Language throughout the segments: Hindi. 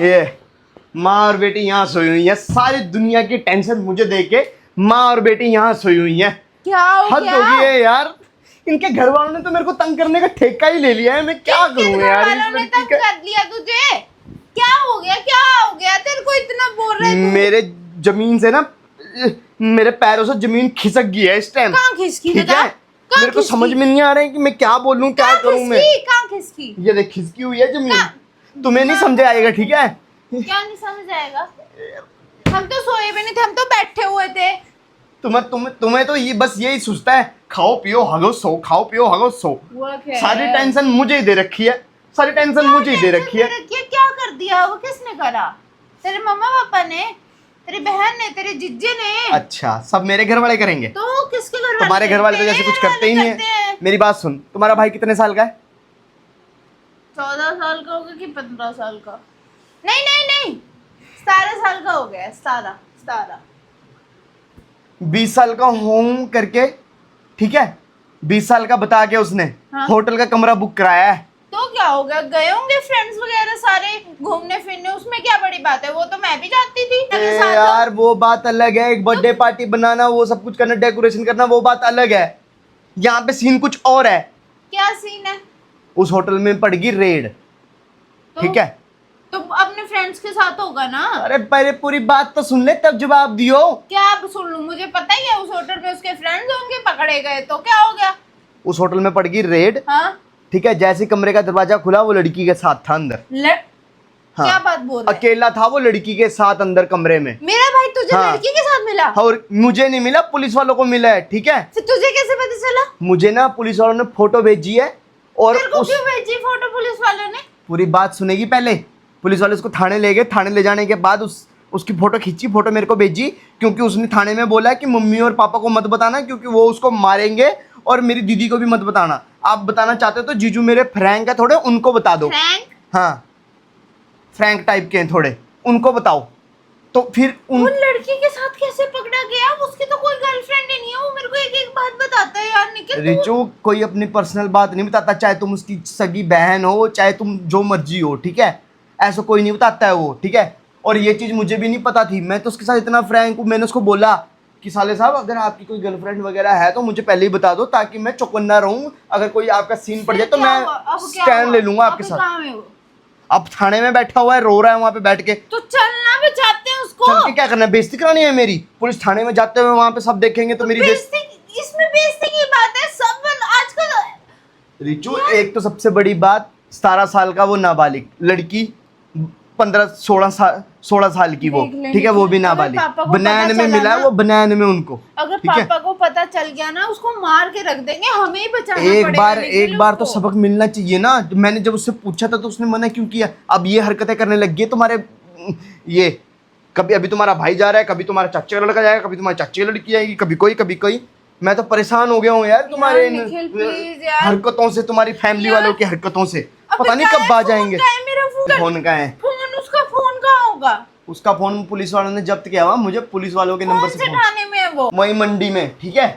ये माँ और बेटी यहाँ सोई हुई है, सारी दुनिया की टेंशन मुझे देके माँ और बेटी यहाँ सोई हुई है। क्या हो हद गया? हो गई है यार, इनके घर वालों ने तो मेरे को तंग करने का ठेका ही ले लिया है। मैं क्या करूँ यार इस ने लड़की तंग का। कर लिया तुझे? क्या हो गया? क्या हो गया तेरे को इतना बोल रहे तू? मेरे जमीन से ना, मेरे पैरों से जमीन खिसक गई है इस टाइम। कहाँ खिसकी ठीक बता? है, मेरे को समझ में नहीं आ रहा है कि मैं क्या बोलूं, क्या करूं मैं। कहाँ खिसकी? ये देख खिसकी हुई है जमीन, तुम्हें नहीं समझ आएगा, ठीक है। क्या नहीं समझ आएगा? हम तो सोए भी नहीं थे, हम तो बैठे हुए थे। तुम्हें तो ये बस यही सोचता है, खाओ पियो हगो सो, खाओ पियो हगो सो। सारी टेंशन मुझे ही दे रखी है, सारी टेंशन मुझे ही दे रखी है। क्या कर दिया? वो किसने करा? तेरे मम्मा पापा ने, तेरी बहन ने, तेरे जिज्जे ने। अच्छा, सब मेरे घर वाले करेंगे? तो किसके घर वाले? तुम्हारे घर वाले तो जैसे कुछ करते ही नहीं है। मेरी बात सुन, तुम्हारा भाई कितने साल का है? 14 साल का होगा कि 15 साल का? नहीं नहीं नहीं, 17 साल का हो गया। 17 20 साल का हूँ करके, ठीक है, 20 साल का बता के उसने होटल का कमरा बुक कराया है। तो क्या हो गया? गए होंगे फ्रेंड्स वगैरह सारे घूमने फिरने, उसमें क्या बड़ी बात है? वो तो मैं भी जाती थी यार वो बात अलग है, एक बर्थडे पार्टी बनाना, वो सब कुछ करना, डेकोरेशन करना, वो बात अलग है। यहाँ पे सीन कुछ और है। क्या सीन है? उस होटल में पड़ गई रेड, ठीक है। तो अपने फ्रेंड्स के साथ होगा ना? अरे पहले पूरी बात तो सुन ले तब जवाब दियो। क्या अब सुन लूं? मुझे पता ही है उस होटल में उसके फ्रेंड्स होंगे, पकड़े गए तो क्या हो गया? उस होटल में पड़ गई रेड, हाँ? ठीक है। जैसे कमरे का दरवाजा खुला, वो लड़की के साथ था अंदर। हाँ। क्या बात बोल रहे? अकेला था वो लड़की के साथ अंदर कमरे में। मेरा भाई तुझे लड़की के साथ मिला? और मुझे नहीं मिला, पुलिस वालों को मिला है, ठीक है। फिर तुझे कैसे पता चला? मुझे ना पुलिस वालों ने फोटो भेजी है। और क्यों भेजी फोटो पुलिस वालों ने? पूरी बात सुनेगी पहले। पुलिस वाले उसको थाने ले गए, थाने ले जाने के बाद उसकी फोटो खींची, फोटो मेरे को भेजी, क्योंकि उसने थाने में बोला कि मम्मी और पापा को मत बताना, क्योंकि वो उसको मारेंगे, और मेरी दीदी को भी मत बताना। आप बताना चाहते हो तो जीजू मेरे फ्रैंक है थोड़े, उनको बता दो। फ्रैंक? हाँ, फ्रैंक टाइप के हैं थोड़े, उनको बताओ। तो फिर उन लड़की के साथ कैसे पकड़ा गया? उसकी तो कोई गर्लफ्रेंड ही नहीं है। वो मेरे को एक एक बात बताता है यार निखिल। रिचू कोई अपनी पर्सनल बात नहीं बताता, चाहे तुम उसकी सगी बहन हो, चाहे तुम जो मर्जी हो, ठीक है। ऐसा कोई नहीं बताता है वो, ठीक है। और ये चीज़ मुझे भी नहीं पता थी, मैं तो उसके साथ इतना फ्रैंक हूँ। मैंने उसको बोला कि साले साहब, अगर आपकी कोई गर्लफ्रेंड वगैरह है तो मुझे पहले ही बता दो, ताकि मैं चौकन्ना रहूँ। अगर कोई आपका सीन पड़ जाए तो मैं स्टैंड ले लूंगा आपके साथ। अब थाने में बैठा हुआ है, रो रहा है वहाँ पे बैठ के। तो चलना भी चाहते हैं उसको? चल के क्या करना है? बेइज्जती करानी है मेरी? पुलिस थाने में जाते हुए वहाँ पे सब देखेंगे तो मेरी बेइज्जती? इसमें बेइज्जती की बात है? सब आजकल। रिचू एक तो सबसे बड़ी बात, 17 साल का वो नाबालिग लड़की, 16 साल की वो, ठीक है, वो भी नाबालिग। बनैन में मिला है वो, बनैन में उनको। अगर पापा को पता चल गया ना, उसको मार के रख देंगे, हमें ही बचाना पड़ेगा। एक बार तो सबक मिलना चाहिए ना। मैंने जब उससे पूछा था तो उसने मना क्यों किया? अब ये हरकतें करने लग गई तुम्हारे, ये कभी अभी तुम्हारा भाई जा रहा है, कभी तुम्हारा चाचा का लड़का जाएगा, कभी तुम्हारी चाची की लड़की आएगी, कभी कोई कभी कोई। मैं तो परेशान हो गया हूँ यार तुम्हारे हरकतों से, तुम्हारी फैमिली वालों की हरकतों से। पता नहीं कब आ जाएंगे। फोन का है? उसका फोन कहाँ होगा? उसका फोन पुलिस वालों ने जब्त किया हुआ, मुझे पुलिस वालों के नंबर से थाने में है वो? वही मंडी में, ठीक है।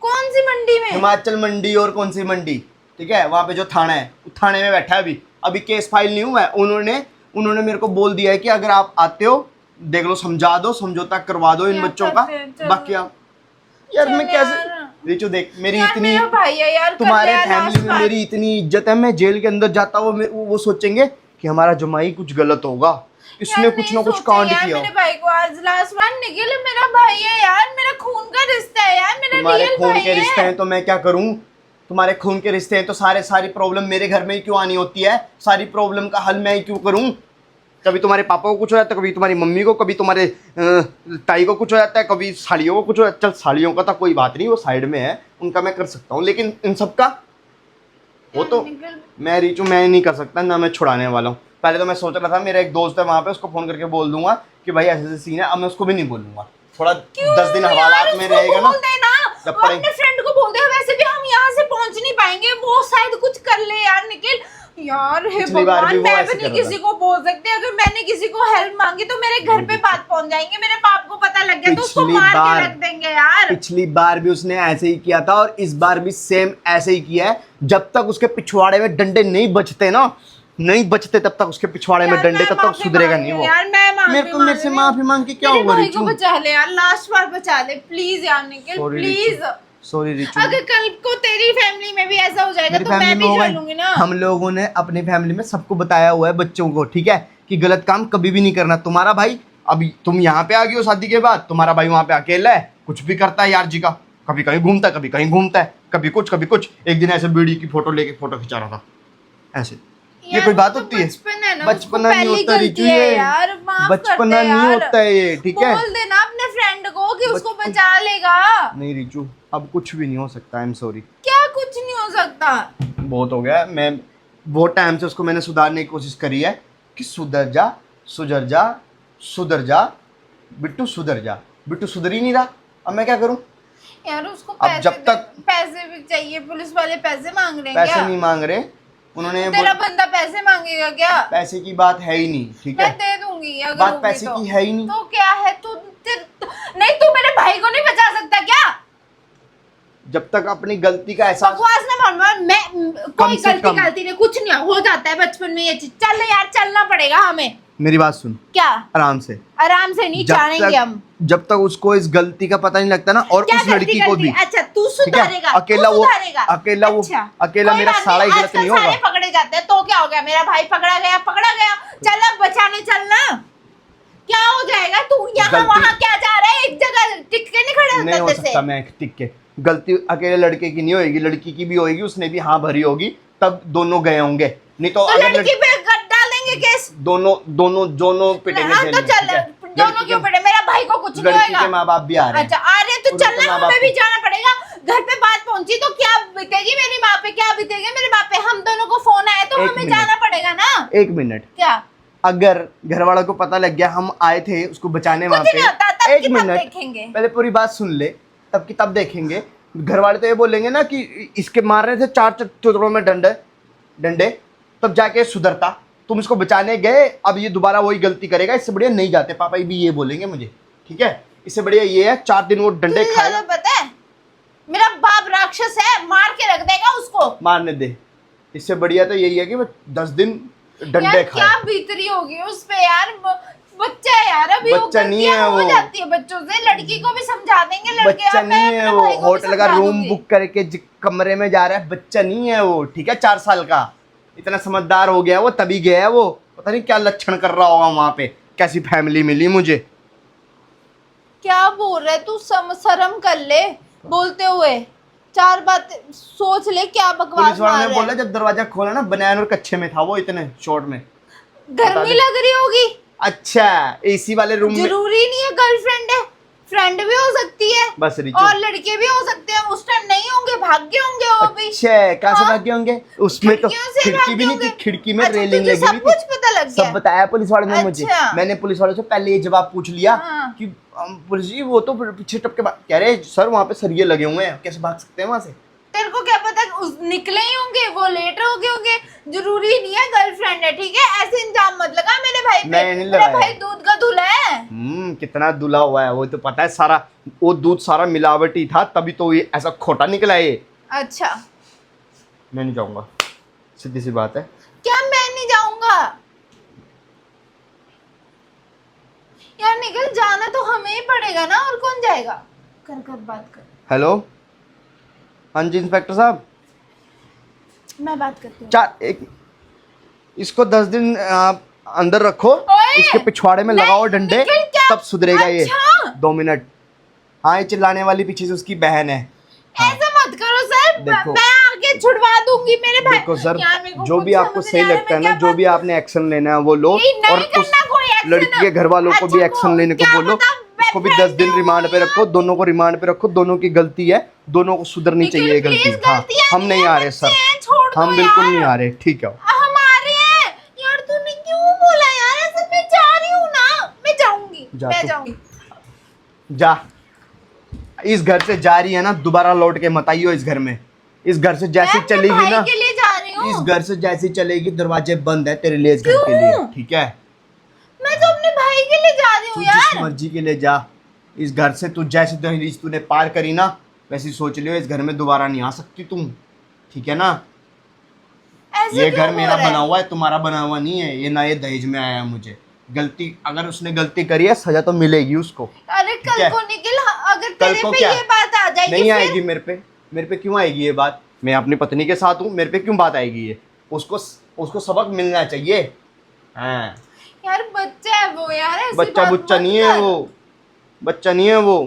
कौन सी मंडी में? हिमाचल मंडी। और कौन सी मंडी? ठीक है, वहाँ पे जो थाना है, थाने में बैठा है अभी केस फाइल नहीं हुआ है। उन्होंने मेरे को बोल दिया है कि अगर आप आते हो, देख लो, समझा दो, समझौता करवा दो इन बच्चों का। बाकी आप यार मैं कैसे, रिचू देख, मेरी इतनी भाई है यार, तुम्हारे फैमिली में मेरी इतनी इज्जत है, मैं जेल के अंदर जाता हूँ, वो सोचेंगे कि हमारा जमाई कुछ गलत होगा, इसने कुछ ना कुछ कांड किया। मेरे भाई को आज लास्ट बार निकल, मेरा भाई है यार, मेरा खून का रिश्ता है यार, मेरा तुम्हारे रियल खून भाई के रिश्ते हैं तो मैं क्या करूं? तुम्हारे खून के रिश्ते हैं तो सारी प्रॉब्लम मेरे घर में ही क्यों आनी होती है? सारी प्रॉब्लम का हल मैं ही क्यों करूं? कभी तुम्हारे पापा को कुछ हो जाता है, कभी तुम्हारी मम्मी को, कभी तुम्हारे ताई को कुछ हो जाता है, कभी साड़ियों को कुछ हो जाता है। चल साड़ियों का तो कोई बात नहीं, वो साइड में है, उनका मैं कर सकता हूँ, लेकिन इन सब का वो तो मैं रिचू मैं नहीं कर सकता ना, मैं छुड़ाने वाला हूँ। पहले तो मैं सोच रहा था, मेरा एक दोस्त है वहाँ पे, उसको फोन करके बोल दूंगा कि भाई ऐसे ऐसे सीन है। अब मैं उसको भी नहीं बोलूंगा, थोड़ा 10 दिन हवालात में रहेगा ना। जब अपने फ्रेंड को बोल दे, वैसे भी हम यहाँ से पहुँच नहीं पाएंगे, वो शायद कुछ कर ले यार निखिल। यार हे भगवान, मैं भी नहीं किसी को बोल सकती। अगर मैंने किसी को हेल्प मांगी तो मेरे घर पे बात पहुंच जाएंगे, मेरे बाप को पता लग गया तो उसको मार के रख देंगे यार। पिछली बार भी उसने ऐसे ही किया था और इस बार भी सेम ऐसे ही किया है। जब तक उसके पिछवाड़े में डंडे नहीं बचते ना, नहीं बचते तब तक उसके पिछवाड़े में यार, डंडे, मैं तब तक माफी सुधरेगा मांग नहीं रही वो। हूँ यार, मैं माफी मेरे को मांग मेरे से रही हूँ। माफी मांग के क्या मेरे होगा भाई को रिचू? बचा ले यार, लास्ट बार बचा ले प्लीज यार Nikhil, sorry please. Sorry Richu. अगर कल को तेरी फैमिली में भी ऐसा हो जाएगा मेरी तो मैं फैमिली में भी होगा। चलूंगी ना। हम लोगों ने अपनी फैमिली में सबको बताया हुआ है बच्चों को, ठीक है, कि गलत काम कभी भी नहीं करना। तुम्हारा भाई, अभी तुम यहाँ पे आ गई हो शादी के बाद, तुम्हारा भाई वहाँ पे अकेला है, कुछ भी करता है यार जी का, कभी कहीं घूमता है, कभी कहीं घूमता है, कभी कुछ कभी कुछ। एक दिन ऐसे बीड़ी की फोटो लेके फोटो खिंचा रहा था ऐसे। ये यार कोई बात वो तो होती है? बचपन है ना, बचपना उसको नहीं पहली होता गलती रिचू है ये, यार, माफ कर बचपना दे नहीं यार। होता है ये, ठीक है। बोल देना अपने फ्रेंड को कि उसको बचा लेगा। नहीं रिचू, अब कुछ भी नहीं हो सकता, आई एम सॉरी। क्या कुछ नहीं हो सकता? बहुत हो गया। मैं बहुत टाइम से उसको मैंने सुधारने की कोशिश करी है कि सुधर जा, सुधर जा, सुधर जा बिट्टू, सुधर जा। बिट्टू सुधर ही नहीं रहा, अब मैं क्या करूं? यार उसको अब पैसे जब तक पैसे भी चाहिए, पुलिस वाले पैसे मांग रहे हैं पैसे क्या? नहीं मांग रहे उन्होंने, तेरा बंदा पैसे मांगेगा क्या? पैसे की बात है ही नहीं, ठीक मैं है, दे दूंगी अगर बात होगी पैसे तो। की है ही नहीं। तो क्या है नहीं, तू मेरे भाई को नहीं बचा सकता क्या? जब तक अपनी गलती का एहसास, बकवास ना मार, मैं कोई से कम। गलती नहीं, कुछ नहीं हो जाता है बचपन में ये चीज। चल यार, चलना पड़ेगा हमें। मेरी बात सुन क्या? आराम से, आराम से नहीं जानेंगे हम। जब तक उसको इस गलती का पता नहीं लगता ना, और क्या उस लड़की को भी, अच्छा तू ठीक है, सुधारेगा, अकेला तू वो, सुधारेगा। अकेला वो, अच्छा, अकेला कोई मेरा बात सारा ही गलत आजकल नहीं होगा। सारे पकड़े जाते हैं तो क्या हो गया, मेरा भाई पकड़ा गया, पकड़ा गया, चल अब बचाने चलना। क्या हो जाएगा? तू यहाँ गलती- वहाँ क्या जा रहा है? एक जगह टिक के नहीं खड़े नहीं हो होते सकता मैं टिक के। गलती अकेले लड़के की नहीं होगी, लड़की की भी होगी, उसने भी हाँ भरी होगी, तब दोनों गए होंगे। नहीं तो तो अगर लड़की पे डाल देंगे केस। दोनों दोनों दोनों पिटेंगे हाँ जेल तो में, चल, ठीक है? दोनों लड़की क्यों के- पड़े? मेरा भाई को कुछ नहीं लड़की के होएगा। माँ बाप भी आ रहे हैं। अच्छा आ रहे तो उनके चलना, माँ बाप हमें भी को- जाना पड़ेगा। घर पे बात पहुंची तो क्या बीतेगी मेरी माँ पे, क्या बीतेगी मेरे बाप पे? हम दोनों को फोन आया तो एक हमें मिनट। जाना पड़ेगा ना। एक मिनट, क्या? अगर घर वालों को पता लग गया हम आए थे उसको बचाने वहां कुछ नहीं होता, तब पे, एक की तब मिनट देखेंगे। पहले पूरी बात सुन ले, तब की तब देखेंगे। घर वाले तो ये बोलेंगे ना कि इसके मार रहे थे 4 टुकड़ों में डंडे, तब जाके सुधरता। तुम इसको बचाने गए, अब ये दोबारा वही गलती करेगा, इससे बढ़िया नहीं जाते। पापा भी ये बोलेंगे मुझे, ठीक है, इससे बढ़िया ये है 4 दिन वो डंडे तुझे खाएगा। ज्यादा पता है, मेरा बाप राक्षस है, मार के रख देगा उसको। मारने दे, इससे बढ़िया तो यही है कि वो 10 दिन डंडे यार खाए। क्या बीतरी होगी उस पे यार, बच्चा है यार, अभी बच्चा नहीं है हो वो। जाती है बच्चों से। लड़की को भी समझा देंगे, लड़के बच्चा आप, मैं नहीं है अपने वो, भाई को भी होटल का समझा रूम दूंगी। बुक करके कमरे में जा रहा है, बच्चा नहीं है वो, ठीक है, 4 साल का। इतना समझदार हो गया वो, तभी गया है वो। पता नहीं क्या लक्षण कर रहा होगा वहां पे, कैसी फैमिली मिली मुझे। क्या बोल रहा है तू? शर्म कर ले बोलते हुए, 4 बात सोच ले, क्या बकवास पुलिस वालों मार ने रहा बोला है। जब दरवाजा खोला ना, बनान और कच्चे में था वो, इतने शॉर्ट में। गर्मी लग रही होगी। अच्छा, एसी वाले रूम में। जरूरी नहीं है गर्लफ्रेंड है, फ्रेंड भी हो सकती है, बस रिचू। और लड़के भी हो सकते हैं। उस टाइम नहीं होंगे, भाग्य होंगे वो भी। अच्छा, कहाँ से हाँ। भागे होंगे? उसमें तो खिड़कियों से खिड़की भी भागे नहीं थी, होंगे। खिड़की में अच्छा, रेलिंग तुझे लगी सब हुई कुछ थी। पता लग गया। सब बताया पुलिस वालों ने मुझे। अच्छा। मैंने पुलिस वालों से पहले ये जवाब पूछ लिया हाँ। कि पुलिस जी वो तो पीछे टप के बाद कह रहे सर वहाँ पे सरिये लगे हुए हैं, कैसे भाग सकते हैं वहाँ से? तेरे को क्या पता, निकले ही होंगे वो, लेट हो गए होंगे। जरूरी नहीं है गर्लफ्रेंड है, ठीक है? ऐसे इंजाम मत लगा मेरे भाई पे। मैं नहीं मेरा लगाया। भाई दूध का दूल्हा है। कितना धुला हुआ है वो तो पता है सारा। वो दूध सारा मिलावटी था, तभी तो ये ऐसा खोटा निकला है ये। अच्छा, मैं नहीं जाऊंगा, सीधी सी बात है। क्या मैं नहीं जाऊंगा? यार निकल, जाना तो हमें ही पड़ेगा ना, और कौन जाएगा? कर बात कर। हेलो, हाँ जी इंस्पेक्टर साहब। मैं बात करती हूँ। एक इसको 10 दिन आप अंदर रखो, ओए! इसके पिछवाड़े में नहीं, लगाओ डंडे, निखिल क्या? तब सुधरेगा ये। अच्छा। 2 मिनट। हाँ, ये चिल्लाने वाली पीछे से उसकी बहन है। ऐसा मत करो सर, देखो। मैं आगे छुड़वा दूंगी मेरे भाई। देखो सर, यार, मेरे को जो कुछ भी आपको समझ सही नहीं आ रहा, लगता है मैं ना, क्या जो भी आपने एक्शन लेना है वो लो, नहीं और उस करना कोई एक्शन। लड़की के घर वालों को भी अच्छा, एक्शन लेने को क्या बोलो। पता उसको भी 10 दिन रिमांड पे रखो, दोनों को रिमांड पे रखो। दोनों की गलती है, दोनों को सुधरनी निखिल, चाहिए ये गलती। प्लीज, हाँ, गलतियां हम नहीं आ रहे बच्चे सर, हैं, छोड़ दो हम बिल्कुल यार। नहीं आ रहे, ठीक है। हम आ रहे हैं यार, तूने क्यों बोला यार ऐसे? मैं जा रही हूँ ना, मैं जाऊंगी, जा मैं तू। जाऊंगी। जा, इस घर से जा रही है ना, दोबारा लौट के मत आइयो इस घर में। इस घर से जैसे मैं अपने चलेगी भाई ना, के लिए जा रही हूँ। इस घर से जैसे चलेगी, दरवाजे बंद है तेरे लिए इस घर के क्यों? लिए, ठीक है? मैं तो अपने भाई के लिए जा रही तू हूँ जिस यार। मर्जी के लिए जा। इस घर से तू जैसे दहलीज तूने पार करी ना, वैसी सोच लियो इस घर में दोबारा नहीं आ सकती तुम, ठीक है ना? ऐसे ये क्यों घर हो मेरा रहा है? बना हुआ है, तुम्हारा बना हुआ नहीं है। ये ना ये दहेज में आया है मुझे। गलती, अगर उसने गलती करी है सजा तो मिलेगी उसको। अरे क्या? कल को निखिल, अगर कल तेरे को पे क्या? ये बात आ जाएगी नहीं फिर? आएगी मेरे पे। मेरे पे क्यों आएगी ये बात? मैं अपनी पत्नी के साथ हूँ, मेरे पे क्यों बात आएगी ये? उसको उसको सबक मिलना चाहिए। हाँ, यार बच्चा है वो, यार ऐसी बच्चा बात बुच्चा मत नहीं है कर। वो, बच्चा नहीं है वो।